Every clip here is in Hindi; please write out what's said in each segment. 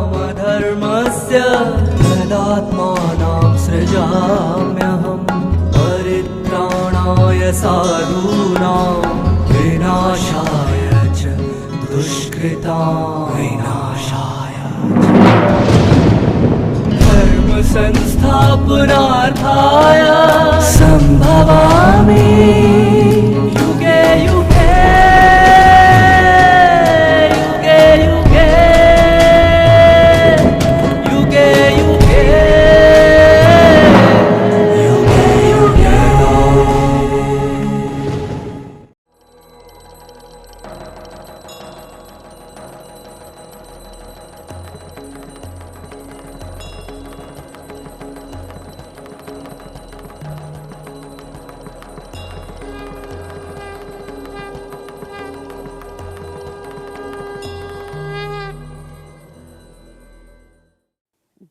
अभ्युत्थानामधर्मस्य तदात्मानं सृजाम्यहं परित्राणाय साधूनां विनाशाय च दुष्कृतां विनाशाय धर्म संस्थापनार्थाय संभवामि युगे युगे युगे युगे युगे युगे युगे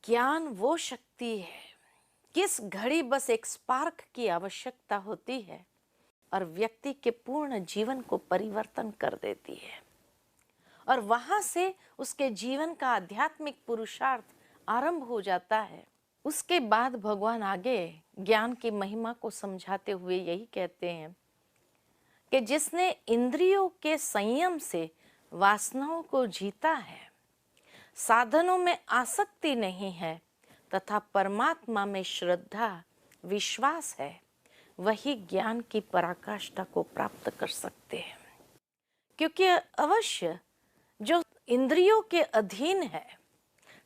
ज्ञान वो शक्ति है, किस घड़ी बस एक स्पार्क की आवश्यकता होती है और व्यक्ति के पूर्ण जीवन को परिवर्तन कर देती है, और वहां से उसके जीवन का आध्यात्मिक पुरुषार्थ आरंभ हो जाता है। उसके बाद भगवान आगे ज्ञान की महिमा को समझाते हुए यही कहते हैं कि जिसने इंद्रियों के संयम से वासनाओं को जीता है, साधनों में आसक्ति नहीं है तथा परमात्मा में श्रद्धा विश्वास है, वही ज्ञान की पराकाष्ठा को प्राप्त कर सकते हैं। क्योंकि अवश्य जो इंद्रियों के अधीन है,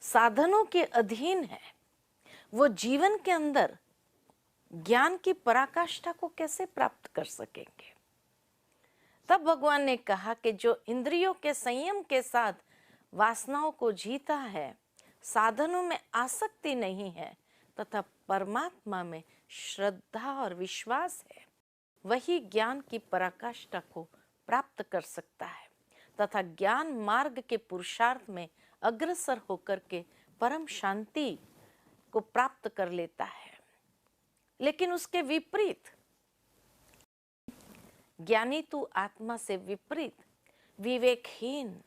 साधनों के अधीन है, वो जीवन के अंदर ज्ञान की पराकाष्ठा को कैसे प्राप्त कर सकेंगे। तब भगवान ने कहा कि जो इंद्रियों के संयम के साथ वासनाओं को जीता है, साधनों में आसक्ति नहीं है तथा परमात्मा में श्रद्धा और विश्वास है, वही ज्ञान की पराकाष्ठा को प्राप्त कर सकता है तथा ज्ञान मार्ग के पुरुषार्थ में अग्रसर होकर के परम शांति को प्राप्त कर लेता है। लेकिन उसके विपरीत ज्ञानी तू आत्मा से विपरीत विवेकहीन,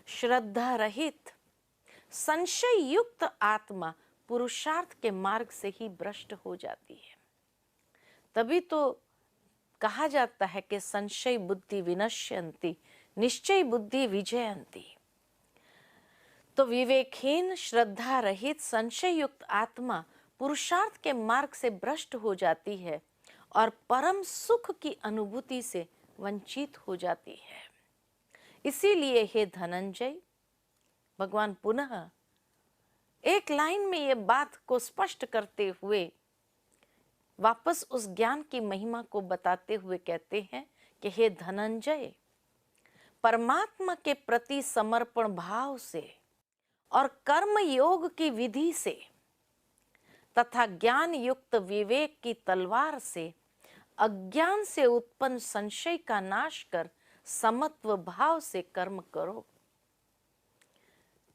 श्रद्धा रहित, संशय युक्त आत्मा पुरुषार्थ के मार्ग से ही भ्रष्ट हो जाती है। तभी तो कहा जाता है कि संशय बुद्धि विनश्यन्ति, निश्चय बुद्धि विजयन्ति। तो विवेकहीन, श्रद्धा रहित, संशय युक्त आत्मा पुरुषार्थ के मार्ग से भ्रष्ट हो जाती है और परम सुख की अनुभूति से वंचित हो जाती है। इसीलिए हे धनंजय, भगवान पुनः एक लाइन में ये बात को स्पष्ट करते हुए वापस उस ज्ञान की महिमा को बताते हुए कहते हैं कि हे धनंजय, परमात्मा के प्रति समर्पण भाव से और कर्म योग की विधि से तथा ज्ञान युक्त विवेक की तलवार से अज्ञान से उत्पन्न संशय का नाश कर समत्व भाव से कर्म करो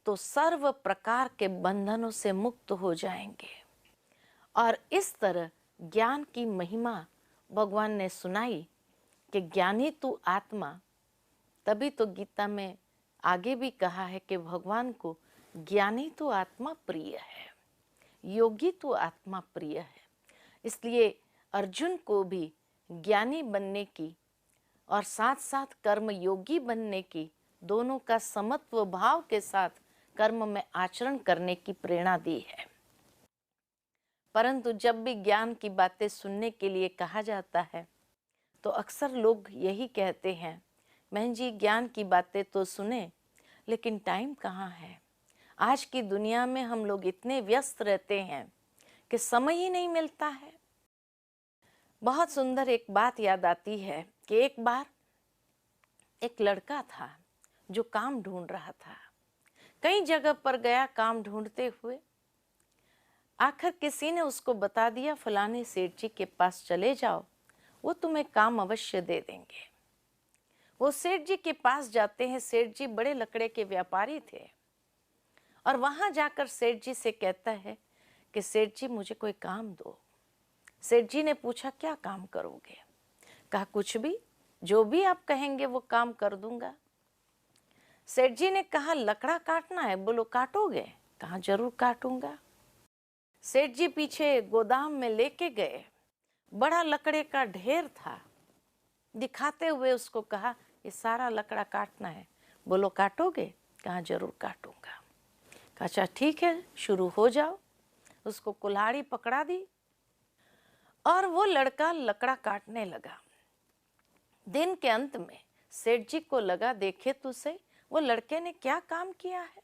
तो सर्व प्रकार के बंधनों से मुक्त हो जाएंगे। और इस तरह ज्ञान की महिमा भगवान ने सुनाई कि ज्ञानी तू आत्मा। तभी तो गीता में आगे भी कहा है कि भगवान को ज्ञानी तो आत्मा प्रिय है, योगी तो आत्मा प्रिय है। इसलिए अर्जुन को भी ज्ञानी बनने की और साथ साथ कर्म योगी बनने की, दोनों का समत्व भाव के साथ कर्म में आचरण करने की प्रेरणा दी है। परंतु जब भी ज्ञान की बातें सुनने के लिए कहा जाता है तो अक्सर लोग यही कहते हैं, बहन जी ज्ञान की बातें तो सुने लेकिन टाइम कहाँ है। आज की दुनिया में हम लोग इतने व्यस्त रहते हैं कि समय ही नहीं मिलता है। बहुत सुंदर एक बात याद आती है कि एक बार एक लड़का था जो काम ढूंढ रहा था। कई जगह पर गया काम ढूंढते हुए। आखिर किसी ने उसको बता दिया, फलाने सेठ जी के पास चले जाओ, वो तुम्हें काम अवश्य दे देंगे। वो सेठ जी के पास जाते हैं। सेठ जी बड़े लकड़े के व्यापारी थे और वहां जाकर सेठ जी से कहता है कि सेठ जी मुझे कोई काम दो। सेठ जी ने पूछा क्या काम करोगे? कहा कुछ भी, जो भी आप कहेंगे वो काम कर दूंगा। सेठ जी ने कहा लकड़ा काटना है, बोलो काटोगे? कहा जरूर काटूंगा। सेठ जी पीछे गोदाम में लेके गए, बड़ा लकड़े का ढेर था। दिखाते हुए उसको कहा ये सारा लकड़ा काटना है, बोलो काटोगे? कहा जरूर काटूंगा। कहा अच्छा ठीक है, शुरू हो जाओ। उसको कुल्हाड़ी पकड़ा दी और वो लड़का लकड़ा काटने लगा। दिन के अंत में सेठ जी को लगा, देखे तो सही वो लड़के ने क्या काम किया है।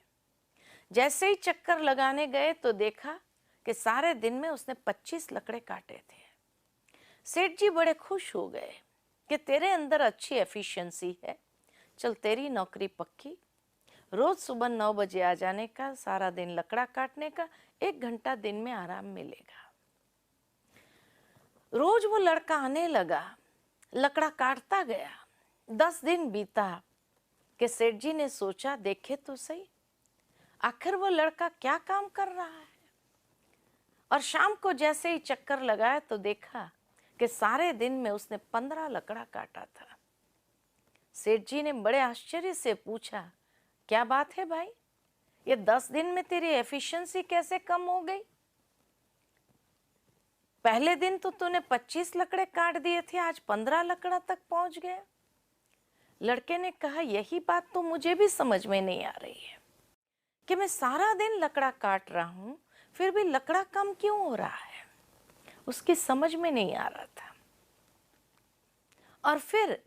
जैसे ही चक्कर लगाने गए तो देखा कि सारे दिन में उसने 25 लकड़े काटे थे। सेठ जी बड़े खुश हो गए कि तेरे अंदर अच्छी एफिशिएंसी है, चल तेरी नौकरी पक्की। रोज सुबह 9 बजे आ जाने का, सारा दिन लकड़ा काटने का, 1 घंटा दिन में आराम मिलेगा। रोज वो लड़का आने लगा, लकड़ा काटता गया। 10 दिन बीता कि सेठ जी ने सोचा देखे तो सही आखिर वो लड़का क्या काम कर रहा है। और शाम को जैसे ही चक्कर लगाया तो देखा कि सारे दिन में उसने 15 लकड़ा काटा था। सेठ जी ने बड़े आश्चर्य से पूछा क्या बात है भाई, ये 10 दिन में तेरी एफिशिएंसी कैसे कम हो गई? पहले दिन तो तूने 25 लकड़े काट दिए थे, आज 15 लकड़ा तक पहुंच गया। लड़के ने कहा यही बात तो मुझे भी समझ में नहीं आ रही है कि मैं सारा दिन लकड़ा काट रहा हूं, फिर भी लकड़ा कम क्यों हो रहा है। उसकी समझ में नहीं आ रहा था। और फिर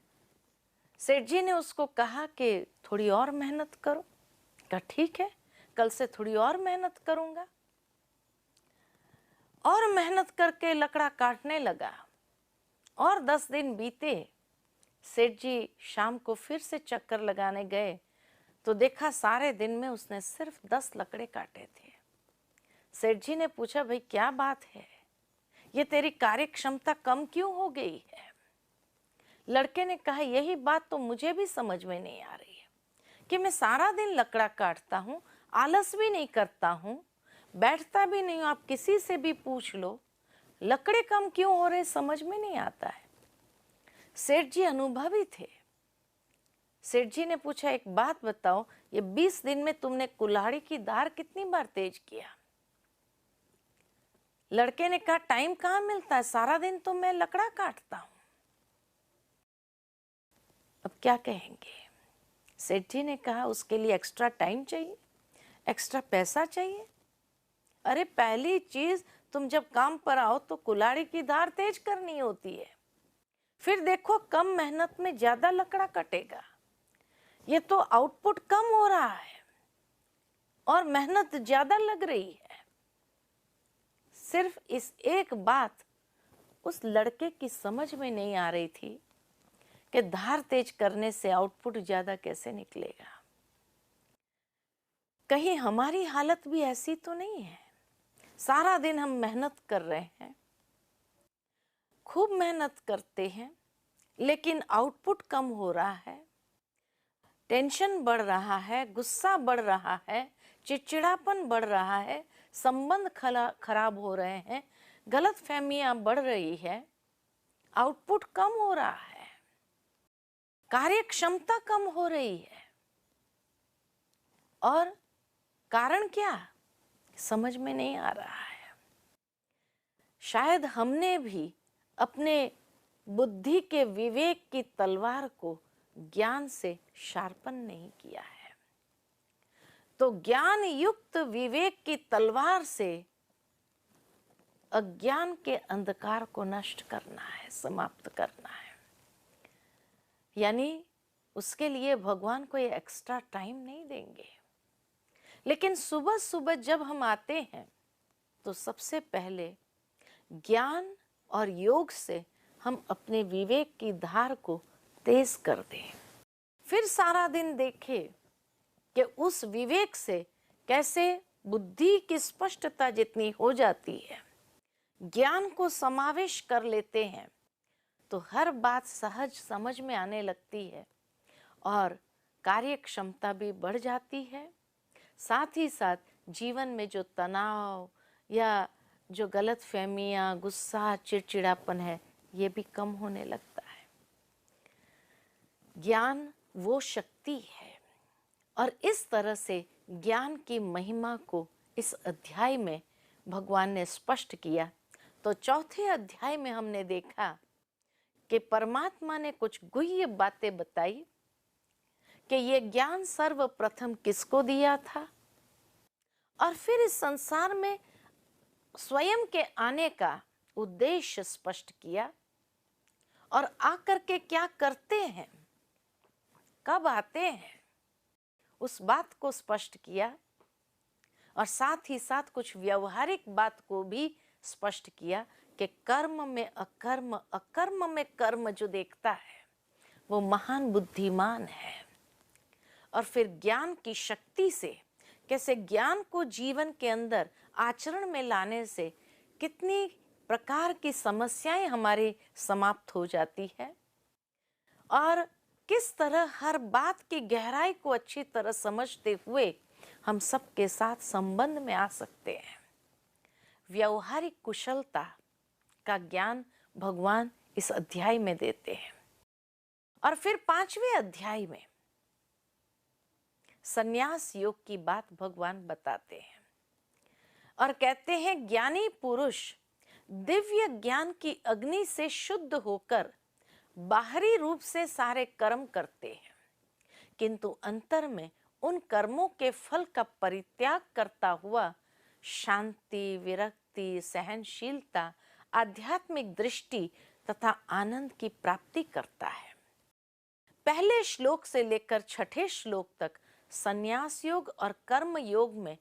सेठ जी ने उसको कहा कि थोड़ी और मेहनत करो। कहा ठीक है, कल से थोड़ी और मेहनत करूंगा। और मेहनत करके लकड़ा काटने लगा और 10 दिन बीते। सेठ जी शाम को फिर से चक्कर लगाने गए तो देखा सारे दिन में उसने सिर्फ 10 लकड़े काटे थे। सेठ जी ने पूछा भाई क्या बात है, ये तेरी कार्य क्षमता कम क्यों हो गई है? लड़के ने कहा यही बात तो मुझे भी समझ में नहीं आ रही है कि मैं सारा दिन लकड़ा काटता हूँ, आलस भी नहीं करता हूँ, बैठता भी नहीं हूँ, आप किसी से भी पूछ लो, लकड़े कम क्यों हो रहे समझ में नहीं आता है। सेठ जी अनुभवी थे। सेठ जी ने पूछा एक बात बताओ, ये 20 दिन में तुमने कुल्हाड़ी की धार कितनी बार तेज किया? लड़के ने कहा टाइम कहाँ मिलता है, सारा दिन तो मैं लकड़ा काटता हूं। अब क्या कहेंगे? सेठ जी ने कहा उसके लिए एक्स्ट्रा टाइम चाहिए, एक्स्ट्रा पैसा चाहिए। अरे पहली चीज तुम जब काम पर आओ तो कुल्हाड़ी की धार तेज करनी होती है, फिर देखो कम मेहनत में ज्यादा लकड़ा कटेगा। ये तो आउटपुट कम हो रहा है और मेहनत ज्यादा लग रही है। सिर्फ इस एक बात उस लड़के की समझ में नहीं आ रही थी कि धार तेज करने से आउटपुट ज्यादा कैसे निकलेगा। कहीं हमारी हालत भी ऐसी तो नहीं है? सारा दिन हम मेहनत कर रहे हैं, खूब मेहनत करते हैं, लेकिन आउटपुट कम हो रहा है, टेंशन बढ़ रहा है, गुस्सा बढ़ रहा है, चिड़चिड़ापन बढ़ रहा है, संबंध खराब हो रहे हैं, गलत फहमियां बढ़ रही है, आउटपुट कम हो रहा है, कार्य क्षमता कम हो रही है। और कारण क्या समझ में नहीं आ रहा है। शायद हमने भी अपने बुद्धि के विवेक की तलवार को ज्ञान से शार्पन नहीं किया है। तो ज्ञान युक्त विवेक की तलवार से अज्ञान के अंधकार को नष्ट करना है, समाप्त करना है। यानी उसके लिए भगवान को ये एक्स्ट्रा टाइम नहीं देंगे। लेकिन सुबह सुबह जब हम आते हैं तो सबसे पहले ज्ञान और योग से हम अपने विवेक की धार को तेज कर दें। फिर सारा दिन देखें कि उस विवेक से कैसे बुद्धि की स्पष्टता जितनी हो जाती है, ज्ञान को समावेश कर लेते हैं, तो हर बात सहज समझ में आने लगती है और कार्य क्षमता भी बढ़ जाती है। साथ ही साथ जीवन में जो तनाव या जो गलत फहमियाँ, गुस्सा, चिड़चिड़ापन है, ये भी कम होने लगता है। ज्ञान वो शक्ति है और इस तरह से ज्ञान की महिमा को इस अध्याय में भगवान ने स्पष्ट किया। तो चौथे अध्याय में हमने देखा कि परमात्मा ने कुछ गुह्य बातें बताई कि ये ज्ञान सर्वप्रथम किसको दिया था और फिर इस संसार में स्वयं के आने का उद्देश्य स्पष्ट किया और आकर के क्या करते हैं, कब आते हैं, उस बात को स्पष्ट किया और साथ ही साथ कुछ व्यवहारिक बात को भी स्पष्ट किया कि कर्म में अकर्म, अकर्म में कर्म जो देखता है वो महान बुद्धिमान है। और फिर ज्ञान की शक्ति से कैसे ज्ञान को जीवन के अंदर आचरण में लाने से कितनी प्रकार की समस्याएं हमारी समाप्त हो जाती है और किस तरह हर बात की गहराई को अच्छी तरह समझते हुए हम सबके साथ संबंध में आ सकते हैं। व्यवहारिक कुशलता का ज्ञान भगवान इस अध्याय में देते हैं। और फिर 5वें अध्याय में संन्यास योग की बात भगवान बताते हैं और कहते हैं ज्ञानी पुरुष दिव्य ज्ञान की अग्नि से शुद्ध होकर बाहरी रूप से सारे कर्म करते हैं, किंतु अंतर में उन कर्मों के फल का परित्याग करता हुआ शांति, विरक्ति, सहनशीलता, आध्यात्मिक दृष्टि तथा आनंद की प्राप्ति करता है। पहले श्लोक से लेकर 6ठे श्लोक तक संन्यास योग और कर्म योग में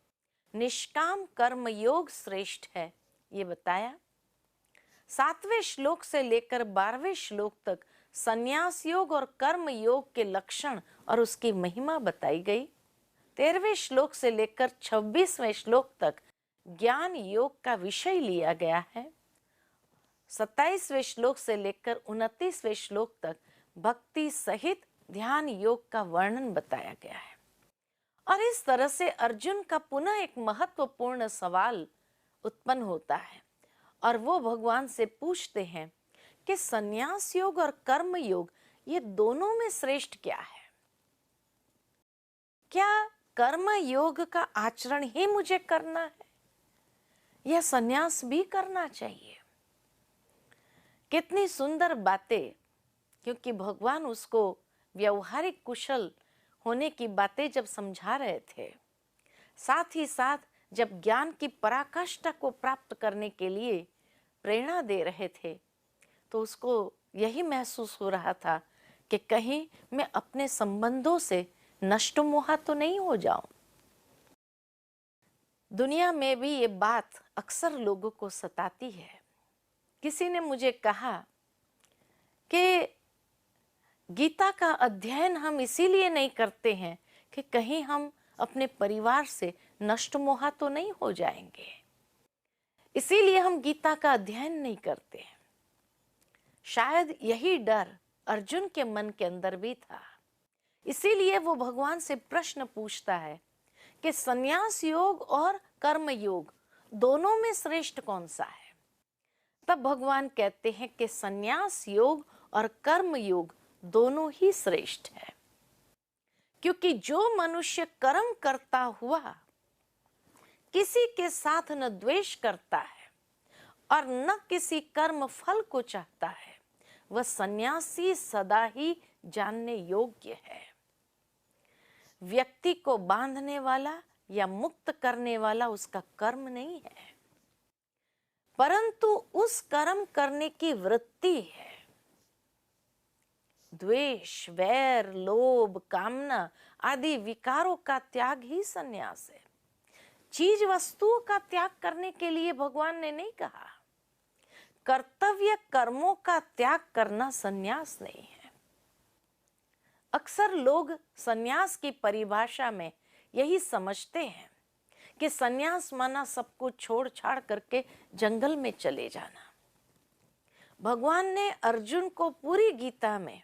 निष्काम कर्म योग श्रेष्ठ है, ये बताया। 7वें श्लोक से लेकर 12वें श्लोक तक संन्यास योग और कर्म योग के लक्षण और उसकी महिमा बताई गई। 13वें श्लोक से लेकर 26वें श्लोक तक ज्ञान योग का विषय लिया गया है। 27वें श्लोक से लेकर 29वें श्लोक तक भक्ति सहित ध्यान योग का वर्णन बताया गया है। और इस तरह से अर्जुन का पुनः एक महत्वपूर्ण सवाल उत्पन्न होता है और वो भगवान से पूछते हैं कि संन्यास योग और कर्म योग ये दोनों में श्रेष्ठ क्या है? क्या कर्म योग का आचरण ही मुझे करना है या संन्यास भी करना चाहिए? कितनी सुंदर बातें, क्योंकि भगवान उसको व्यवहारिक कुशल होने की बातें जब समझा रहे थे, साथ ही साथ जब ज्ञान की पराकाष्ठा को प्राप्त करने के लिए प्रेरणा दे रहे थे, तो उसको यही महसूस हो रहा था कि कहीं मैं अपने संबंधों से नष्ट मोहा तो नहीं हो जाऊं। दुनिया में भी ये बात अक्सर लोगों को सताती है। किसी ने मुझे कहा कि गीता का अध्ययन हम इसीलिए नहीं करते हैं कि कहीं हम अपने परिवार से नष्ट मोहा तो नहीं हो जाएंगे, इसीलिए हम गीता का अध्ययन नहीं करते हैं। शायद यही डर अर्जुन के मन के अंदर भी था, इसीलिए वो भगवान से प्रश्न पूछता है कि संन्यास योग और कर्म योग दोनों में श्रेष्ठ कौन सा है? तब भगवान कहते हैं कि संन्यास योग और कर्म योग दोनों ही श्रेष्ठ है, क्योंकि जो मनुष्य कर्म करता हुआ किसी के साथ न द्वेष करता है और न किसी कर्म फल को चाहता है, वह सन्यासी सदा ही जानने योग्य है। व्यक्ति को बांधने वाला या मुक्त करने वाला उसका कर्म नहीं है, परंतु उस कर्म करने की वृत्ति है। द्वेष, वैर, लोभ, कामना आदि विकारों का त्याग ही संन्यास है। चीज वस्तुओं का त्याग करने के लिए भगवान ने नहीं कहा। कर्तव्य कर्मों का त्याग करना संन्यास नहीं है। अक्सर लोग संन्यास की परिभाषा में यही समझते हैं कि सन्यास माना सब कुछ छोड़ छाड़ करके जंगल में चले जाना। भगवान ने अर्जुन को पूरी गीता में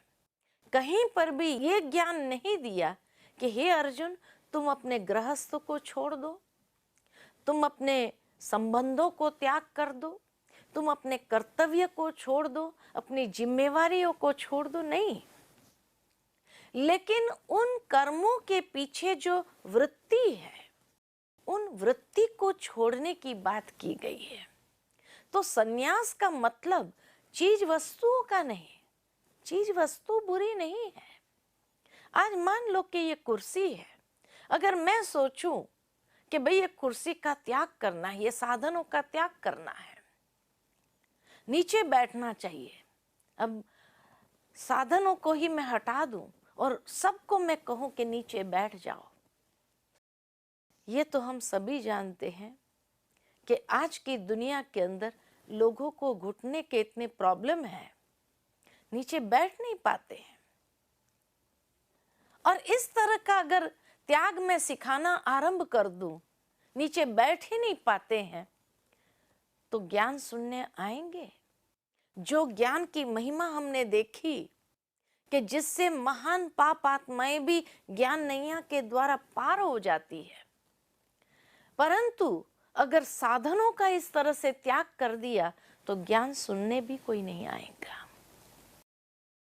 कहीं पर भी ये ज्ञान नहीं दिया कि हे अर्जुन, तुम अपने गृहस्थ को छोड़ दो, तुम अपने संबंधों को त्याग कर दो, तुम अपने कर्तव्य को छोड़ दो, अपनी जिम्मेवारियों को छोड़ दो। नहीं, लेकिन उन कर्मों के पीछे जो वृत्ति है, उन वृत्ति को छोड़ने की बात की गई है। तो सन्यास का मतलब चीज वस्तुओं का नहीं, चीज वस्तु बुरी नहीं है। आज मान लो कि ये कुर्सी है, अगर मैं सोचूं कि भाई ये कुर्सी का त्याग करना है, ये साधनों का त्याग करना है, नीचे बैठना चाहिए, अब साधनों को ही मैं हटा दूं और सबको मैं कहूं कि नीचे बैठ जाओ, ये तो हम सभी जानते हैं कि आज की दुनिया के अंदर लोगों को घुटने के इतने प्रॉब्लम है, नीचे बैठ नहीं पाते हैं। और इस तरह का अगर त्याग में सिखाना आरंभ कर दूं, नीचे बैठ ही नहीं पाते हैं, तो ज्ञान सुनने आएंगे? जो ज्ञान की महिमा हमने देखी कि जिससे महान पाप आत्माएं भी ज्ञान नैया के द्वारा पार हो जाती है, परंतु अगर साधनों का इस तरह से त्याग कर दिया तो ज्ञान सुनने भी कोई नहीं आएगा।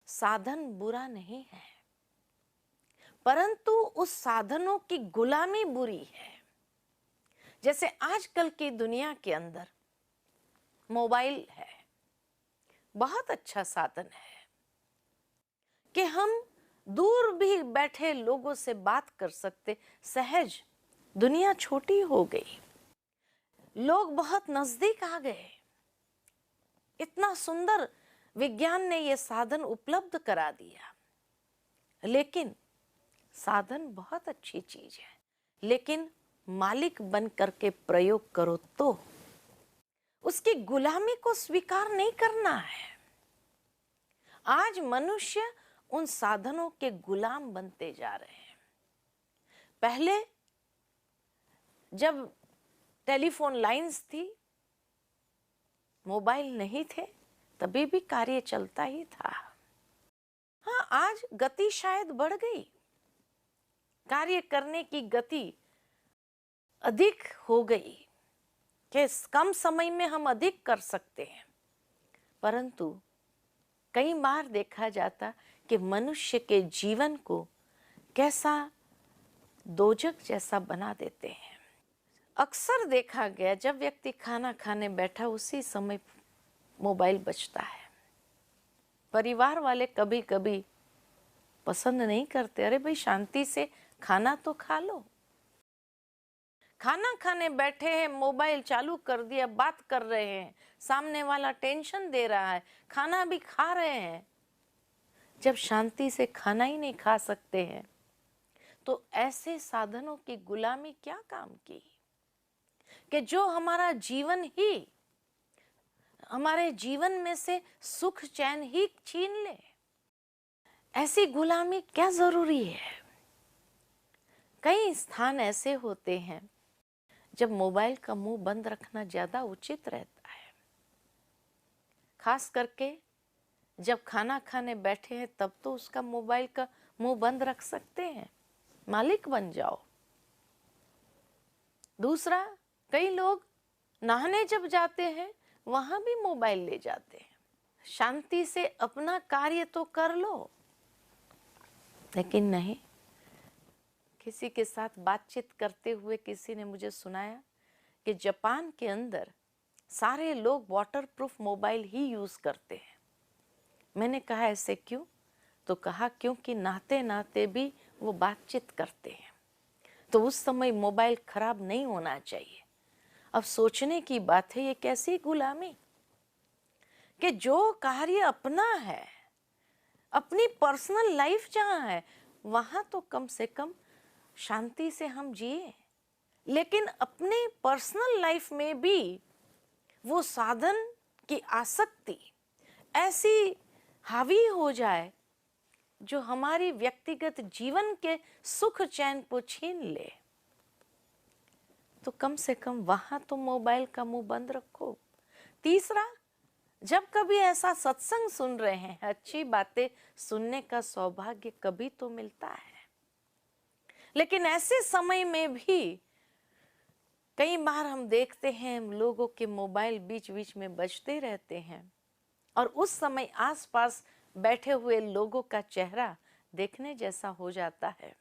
साधन बुरा नहीं है, परंतु उस साधनों की गुलामी बुरी है। जैसे आजकल की दुनिया के अंदर मोबाइल है, बहुत अच्छा साधन है कि हम दूर भी बैठे लोगों से बात कर सकते, सहज। दुनिया छोटी हो गई, लोग बहुत नजदीक आ गए, इतना सुंदर विज्ञान ने यह साधन उपलब्ध करा दिया। लेकिन साधन बहुत अच्छी चीज है, लेकिन मालिक बन करके प्रयोग करो तो उसकी गुलामी को स्वीकार नहीं करना है। आज मनुष्य उन साधनों के गुलाम बनते जा रहे हैं। पहले जब टेलीफोन लाइंस थी, मोबाइल नहीं थे, तभी भी कार्य चलता ही था। हाँ, आज गति शायद बढ़ गई, कार्य करने की गति अधिक हो गई कि कम समय में हम अधिक कर सकते हैं, परंतु कई बार देखा जाता कि मनुष्य के जीवन को कैसा दोजक जैसा बना देते हैं। अक्सर देखा गया जब व्यक्ति खाना खाने बैठा उसी समय मोबाइल बजता है। परिवार वाले कभी कभी पसंद नहीं करते, अरे भाई शांति से खाना तो खा लो। खाना खाने बैठे हैं, मोबाइल चालू कर दिया, बात कर रहे हैं, सामने वाला टेंशन दे रहा है, खाना भी खा रहे हैं। जब शांति से खाना ही नहीं खा सकते हैं तो ऐसे साधनों की गुलामी क्या काम की कि जो हमारा जीवन ही, हमारे जीवन में से सुख चैन ही छीन ले। ऐसी गुलामी क्या जरूरी है? कई स्थान ऐसे होते हैं जब मोबाइल का मुंह बंद रखना ज्यादा उचित रहता है। खास करके जब खाना खाने बैठे हैं तब तो उसका मोबाइल का मुंह बंद रख सकते हैं, मालिक बन जाओ। दूसरा, कई लोग नहाने जब जाते हैं वहां भी मोबाइल ले जाते हैं। शांति से अपना कार्य तो कर लो, लेकिन नहीं। किसी के साथ बातचीत करते हुए किसी ने मुझे सुनाया कि जापान के अंदर सारे लोग वाटरप्रूफ मोबाइल ही यूज करते हैं। मैंने कहा ऐसे क्यों? तो कहा क्योंकि नहाते नहाते भी वो बातचीत करते हैं, तो उस समय मोबाइल खराब नहीं होना चाहिए। अब सोचने की बात है, ये कैसी गुलामी कि जो कार्य अपना है, अपनी पर्सनल लाइफ जहाँ है वहाँ तो कम से कम शांति से हम जिए, लेकिन अपने पर्सनल लाइफ में भी वो साधन की आसक्ति ऐसी हावी हो जाए जो हमारी व्यक्तिगत जीवन के सुख चैन को छीन ले। तो कम से कम वहां तो मोबाइल का मुंह बंद रखो। तीसरा, जब कभी ऐसा सत्संग सुन रहे हैं, अच्छी बातें सुनने का सौभाग्य कभी तो मिलता है, लेकिन ऐसे समय में भी कई बार हम देखते हैं लोगों के मोबाइल बीच बीच में बजते रहते हैं, और उस समय आसपास बैठे हुए लोगों का चेहरा देखने जैसा हो जाता है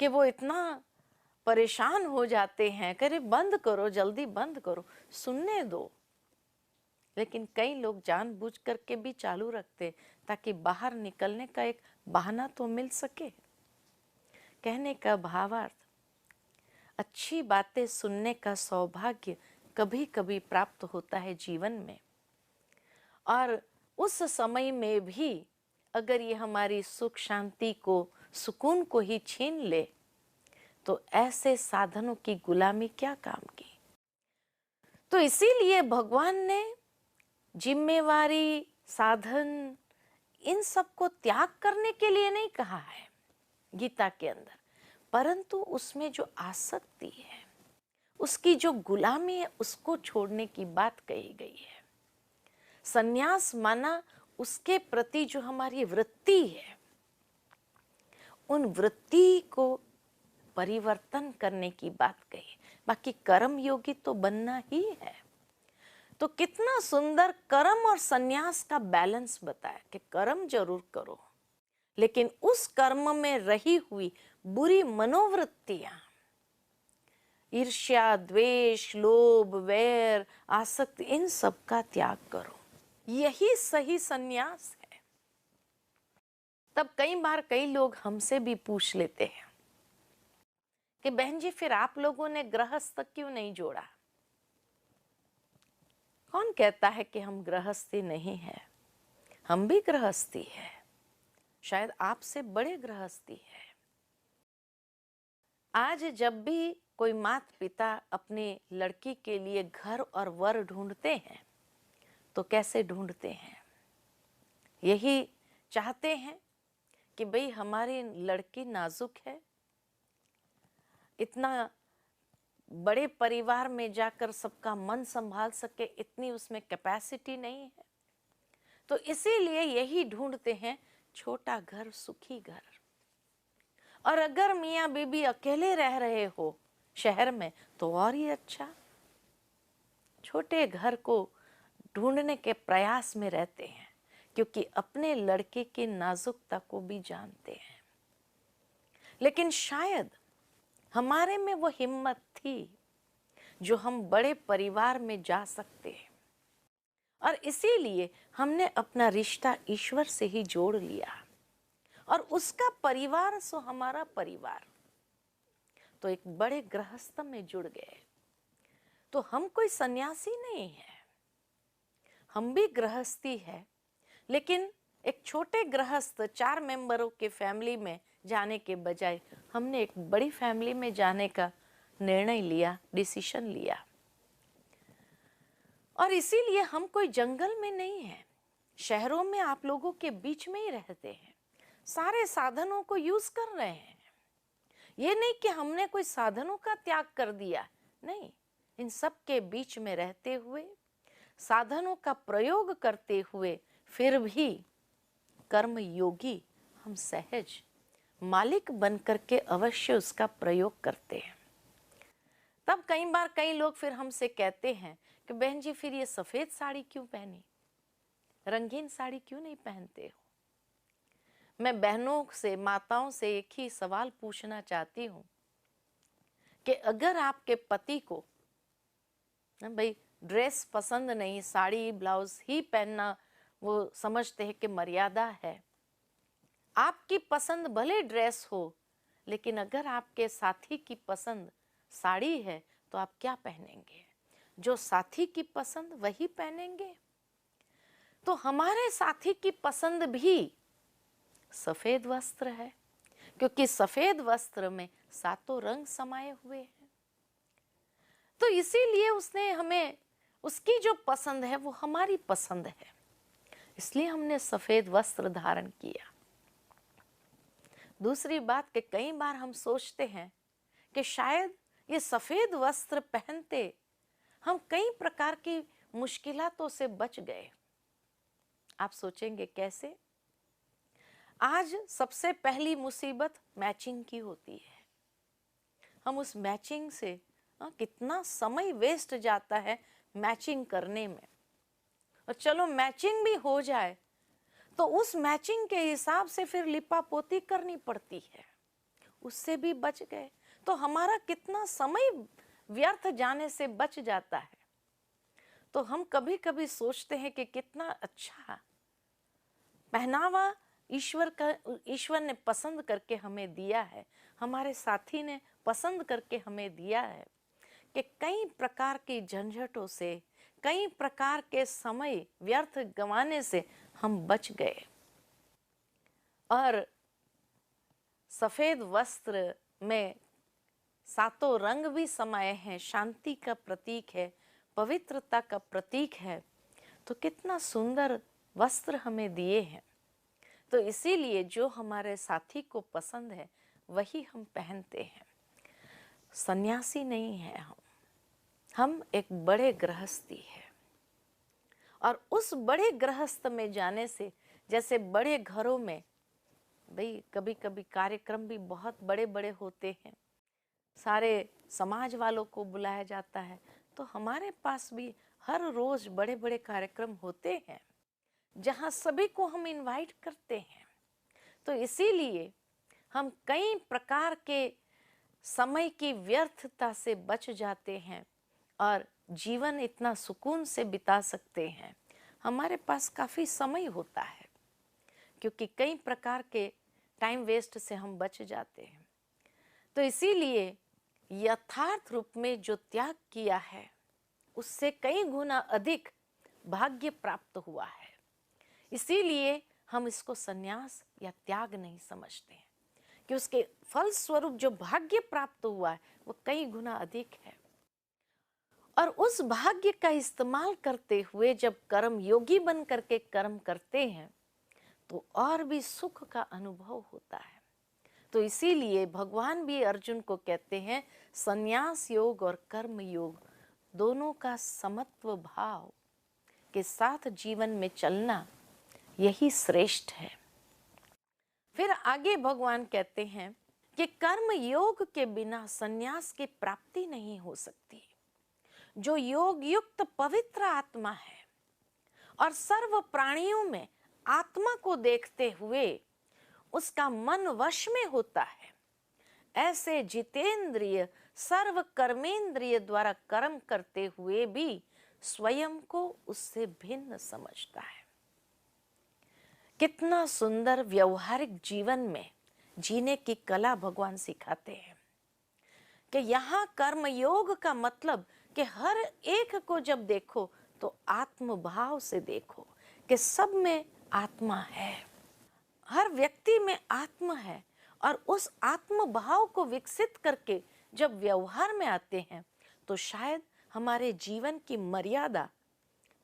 कि वो इतना परेशान हो जाते हैं, करे बंद करो, जल्दी बंद करो, सुनने दो। लेकिन कई लोग जानबूझ करके भी चालू रखते ताकि बाहर निकलने का एक बहाना तो मिल सके। कहने का भावार्थ, अच्छी बातें सुनने का सौभाग्य कभी कभी प्राप्त होता है जीवन में, और उस समय में भी अगर ये हमारी सुख शांति को, सुकून को ही छीन ले, तो ऐसे साधनों की गुलामी क्या काम की। तो इसीलिए भगवान ने जिम्मेवारी, साधन, इन सब को त्याग करने के लिए नहीं कहा है गीता के अंदर, परंतु उसमें जो आसक्ति है, उसकी जो गुलामी है, उसको छोड़ने की बात कही गई है। संन्यास माना उसके प्रति जो हमारी वृत्ति है, उन वृत्ति को परिवर्तन करने की बात कही। बाकी कर्म योगी तो बनना ही है। तो कितना सुंदर कर्म और संन्यास का बैलेंस बताया कि कर्म जरूर करो, लेकिन उस कर्म में रही हुई बुरी मनोवृत्तियां, ईर्ष्या, द्वेष, लोभ, वैर, आसक्ति, इन सब का त्याग करो। यही सही संन्यास है। तब कई बार कई लोग हमसे भी पूछ लेते हैं कि बहन जी, फिर आप लोगों ने गृहस्थ क्यों नहीं जोड़ा? कौन कहता है कि हम गृहस्थी नहीं है? हम भी गृहस्थी है, शायद आपसे बड़े गृहस्थी है। आज जब भी कोई माता पिता अपनी लड़की के लिए घर और वर ढूंढते हैं, तो कैसे ढूंढते हैं? यही चाहते हैं कि भाई हमारी लड़की नाजुक है, इतना बड़े परिवार में जाकर सबका मन संभाल सके, इतनी उसमें कैपेसिटी नहीं है। तो इसीलिए यही ढूंढते हैं, छोटा घर, सुखी घर। और अगर मियाँ बीबी अकेले रह रहे हो शहर में, तो और ही अच्छा। छोटे घर को ढूंढने के प्रयास में रहते हैं, क्योंकि अपने लड़के की नाजुकता को भी जानते हैं। लेकिन शायद हमारे में वो हिम्मत थी जो हम बड़े परिवार में जा सकते हैं, और इसीलिए हमने अपना रिश्ता ईश्वर से ही जोड़ लिया, और उसका परिवार सो हमारा परिवार। तो एक बड़े गृहस्थ में जुड़ गए। तो हम कोई सन्यासी नहीं है, हम भी गृहस्थी है, लेकिन एक छोटे गृहस्थ 4 मेंबरों के फैमिली में जाने के बजाय हमने एक बड़ी फैमिली में जाने का निर्णय लिया, डिसीजन लिया। और इसीलिए हम कोई जंगल में नहीं है, शहरों में आप लोगों के बीच में ही रहते हैं, सारे साधनों को यूज कर रहे हैं। ये नहीं कि हमने कोई साधनों का त्याग कर दिया, नहीं, इन सब के बीच में रहते हुए, साधनों का प्रयोग करते हुए, फिर भी कर्म योगी हम सहज मालिक बनकर के अवश्य उसका प्रयोग करते हैं। तब कई बार कई लोग फिर हमसे कहते हैं कि बहन जी, फिर ये सफेद साड़ी क्यों पहनी, रंगीन साड़ी क्यों नहीं पहनते हो? मैं बहनों से, माताओं से एक ही सवाल पूछना चाहती हूँ कि अगर आपके पति को भाई ड्रेस पसंद नहीं, साड़ी ब्लाउज ही पहनना वो समझते हैं कि मर्यादा है, आपकी पसंद भले ड्रेस हो, लेकिन अगर आपके साथी की पसंद साड़ी है, तो आप क्या पहनेंगे? जो साथी की पसंद वही पहनेंगे। तो हमारे साथी की पसंद भी सफेद वस्त्र है, क्योंकि सफेद वस्त्र में 7 रंग समाये हुए हैं। तो इसीलिए उसने हमें, उसकी जो पसंद है वो हमारी पसंद है, इसलिए हमने सफेद वस्त्र धारण किया। दूसरी बात कि कई बार हम सोचते हैं कि शायद ये सफेद वस्त्र पहनते हम कई प्रकार की मुश्किलातों से बच गए। आप सोचेंगे कैसे? आज सबसे पहली मुसीबत मैचिंग की होती है। हम उस मैचिंग से कितना समय वेस्ट जाता है मैचिंग करने में। और चलो मैचिंग भी हो जाए तो उस मैचिंग के हिसाब से फिर लिपा पोती करनी पड़ती है, उससे भी बच गए तो हमारा कितना समय व्यर्थ जाने से बच जाता है। तो हम कभी कभी सोचते हैं कि कितना अच्छा पहनावा ईश्वर ने पसंद करके हमें दिया है, हमारे साथी ने पसंद करके हमें दिया है कि कई प्रकार की झंझटों से, कई प्रकार के समय व्यर्थ गंवाने से हम बच गए। और सफेद वस्त्र में सातों रंग भी समाये हैं, शांति का प्रतीक है, पवित्रता का प्रतीक है। तो कितना सुंदर वस्त्र हमें दिए हैं। तो इसीलिए जो हमारे साथी को पसंद है वही हम पहनते हैं। सन्यासी नहीं है हम एक बड़े गृहस्थी है। और उस बड़े गृहस्थ में जाने से, जैसे बड़े घरों में भाई कभी कभी कार्यक्रम भी बहुत बड़े बड़े होते हैं, सारे समाज वालों को बुलाया जाता है, तो हमारे पास भी हर रोज बड़े बड़े कार्यक्रम होते हैं जहाँ सभी को हम इनवाइट करते हैं। तो इसीलिए हम कई प्रकार के समय की व्यर्थता से बच जाते हैं और जीवन इतना सुकून से बिता सकते हैं। हमारे पास काफ़ी समय होता है क्योंकि कई प्रकार के टाइम वेस्ट से हम बच जाते हैं। तो इसीलिए यथार्थ रूप में जो त्याग किया है उससे कई गुना अधिक भाग्य प्राप्त हुआ है। इसीलिए हम इसको संन्यास या त्याग नहीं समझते हैं कि उसके फल स्वरूप जो भाग्य प्राप्त हुआ है वो कई गुना अधिक है। और उस भाग्य का इस्तेमाल करते हुए जब कर्म योगी बन करके कर्म करते हैं तो और भी सुख का अनुभव होता है। तो इसीलिए भगवान भी अर्जुन को कहते हैं संन्यास योग और कर्म योग दोनों का समत्व भाव के साथ जीवन में चलना यही श्रेष्ठ है। फिर आगे भगवान कहते हैं कि कर्म योग के बिना संन्यास की प्राप्ति नहीं हो सकती। जो योग युक्त पवित्र आत्मा है और सर्व प्राणियों में आत्मा को देखते हुए उसका मन वश में होता है, ऐसे जितेंद्रिय सर्व कर्मेंद्रिय द्वारा कर्म करते हुए भी स्वयं को उससे भिन्न समझता है। कितना सुंदर व्यवहारिक जीवन में जीने की कला भगवान सिखाते हैं कि यहाँ कर्म योग का मतलब कि हर एक को जब देखो तो आत्म भाव से देखो कि सब में आत्मा है, हर व्यक्ति में आत्मा है। और उस आत्म भाव को विकसित करके जब व्यवहार में आते हैं तो शायद हमारे जीवन की मर्यादा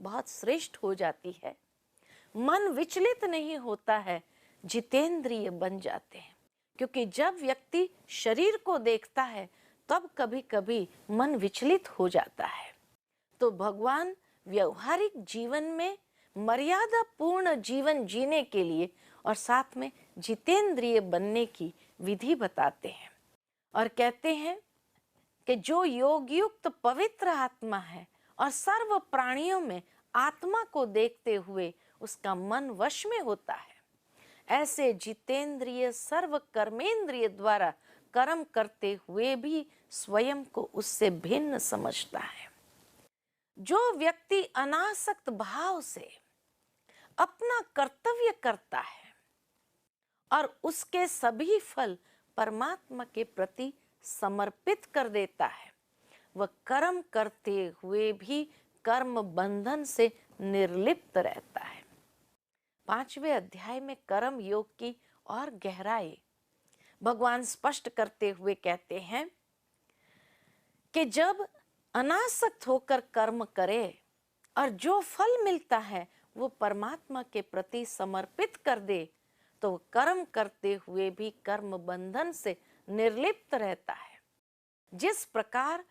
बहुत श्रेष्ठ हो जाती है। मन विचलित नहीं होता है, जितेंद्रिय बन जाते हैं। क्योंकि जब व्यक्ति शरीर को देखता है तब कभी कभी मन विचलित हो जाता है। तो भगवान व्यवहारिक जीवन में मर्यादा पूर्ण जीवन जीने के लिए और साथ में जितेंद्रिय बनने की विधि बताते हैं और कहते हैं कि जो योग युक्त पवित्र आत्मा है और सर्व प्राणियों में आत्मा को देखते हुए उसका मन वश में होता है, ऐसे जितेंद्रिय सर्व कर्मेंद्रिय द्वारा कर्म करते हुए भी स्वयं को उससे भिन्न समझता है। जो व्यक्ति अनासक्त भाव से अपना कर्तव्य करता है और उसके सभी फल परमात्मा के प्रति समर्पित कर देता है, वह कर्म करते हुए भी कर्म बंधन से निर्लिप्त रहता है। 5वें अध्याय में कर्म योग की और गहराई भगवान स्पष्ट करते हुए कहते हैं कि जब अनासक्त होकर कर्म करे और जो फल मिलता है वो परमात्मा के प्रति समर्पित कर दे तो वो कर्म करते हुए भी कर्म बंधन से निर्लिप्त रहता है। जिस प्रकार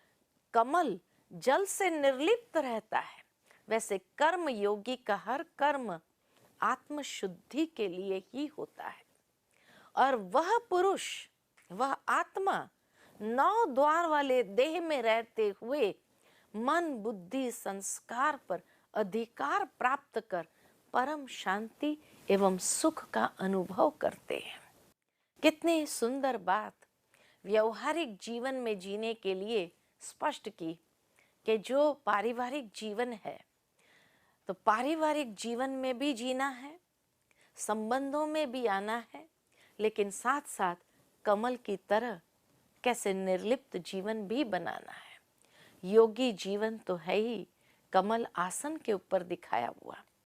कमल जल से निर्लिप्त रहता है, वैसे कर्म योगी का हर कर्म आत्म शुद्धि के लिए ही होता है। और वह पुरुष, वह आत्मा 9 द्वार वाले देह में रहते हुए मन बुद्धि संस्कार पर अधिकार प्राप्त कर परम शांति एवं सुख का अनुभव करते हैं। कितनी सुंदर बात व्यवहारिक जीवन में जीने के लिए स्पष्ट की कि जो पारिवारिक जीवन है, तो पारिवारिक जीवन में भी जीना है, संबंधों में भी आना है, लेकिन साथ साथ कमल की तरह कैसे निर्लिप्त जीवन भी बनाना है। योगी जीवन तो है ही कमल आसन के ऊपर दिखाया हुआ।